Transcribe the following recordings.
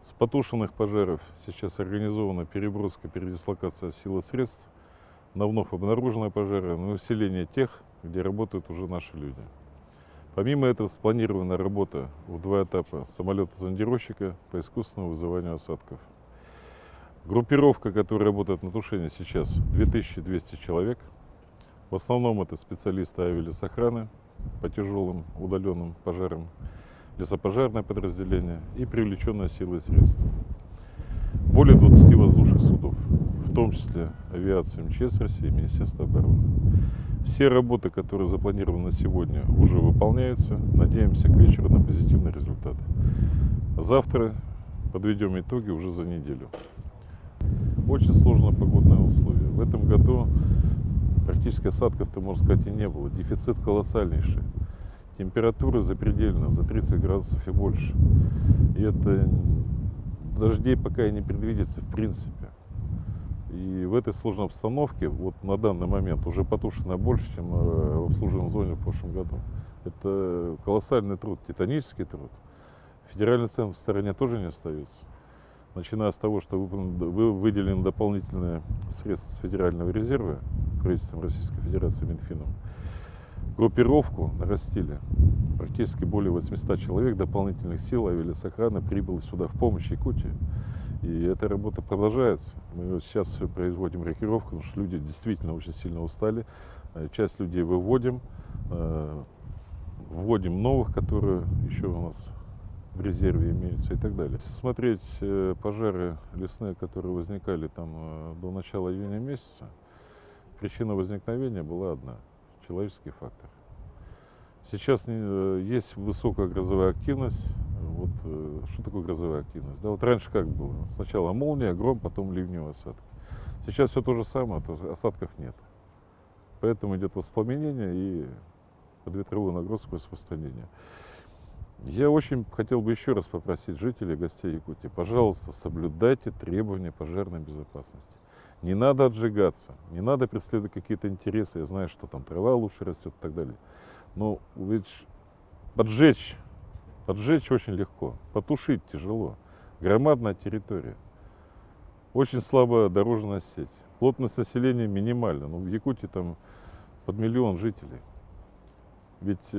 С потушенных пожаров сейчас организована переброска, передислокация сил и средств на вновь обнаруженные пожары, на усиление тех, где работают уже наши люди. Помимо этого спланирована работа в 2 этапа самолета-зондировщика по искусственному вызыванию осадков. Группировка, которая работает на тушении сейчас, 2200 человек. В основном это специалисты авиалесохраны по тяжелым удаленным пожарам, лесопожарное подразделение и привлеченные силы и средства. Более 20 воздушных судов, в том числе авиация МЧС России и Министерство обороны. Все работы, которые запланированы на сегодня, уже выполняются. Надеемся к вечеру на позитивный результат. Завтра подведем итоги уже за неделю. Очень сложные погодные условия. В этом году практически осадков-то, можно сказать, и не было. Дефицит колоссальнейший. Температура запредельна, за 30 градусов и больше. И это дождей пока и не предвидится в принципе. И в этой сложной обстановке, вот на данный момент, уже потушено больше, чем в обслуживаемой зоне в прошлом году. Это колоссальный труд, титанический труд. Федеральный центр в стороне тоже не остается. Начиная с того, что выделены дополнительные средства с федерального резерва правительством Российской Федерации, Минфином. Группировку нарастили. Практически более 800 человек дополнительных сил авиалесохраны прибыло сюда в помощь Якутии. И эта работа продолжается. Мы сейчас производим рокировку, потому что люди действительно очень сильно устали. Часть людей выводим, вводим новых, которые еще у нас в резерве имеются и так далее. Если смотреть пожары лесные, которые возникали там до начала июня месяца, причина возникновения была одна – человеческий фактор. Сейчас есть высокая грозовая активность. Вот, что такое грозовая активность? Да, вот раньше как было? Сначала молния, гром, потом ливневые осадки. Сейчас все то же самое, то осадков нет. Поэтому идет воспламенение и подветровую нагрузку распространения. Я очень хотел бы еще раз попросить жителей, гостей Якутии, пожалуйста, соблюдайте требования пожарной безопасности. Не надо отжигаться, не надо преследовать какие-то интересы. Я знаю, что там трава лучше растет и так далее. Но ведь поджечь очень легко, потушить тяжело. Громадная территория, очень слабая дорожная сеть, плотность населения минимальна. Ну, в Якутии там под 1 миллион жителей. Ведь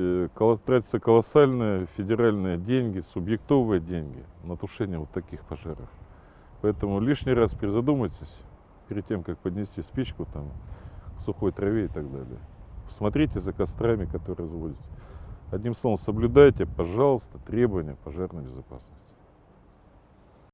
тратятся колоссальные федеральные деньги, субъектовые деньги на тушение вот таких пожаров. Поэтому лишний раз призадумайтесь перед тем, как поднести спичку там, к сухой траве и так далее. Смотрите за кострами, которые разводите. Одним словом, соблюдайте, пожалуйста, требования пожарной безопасности.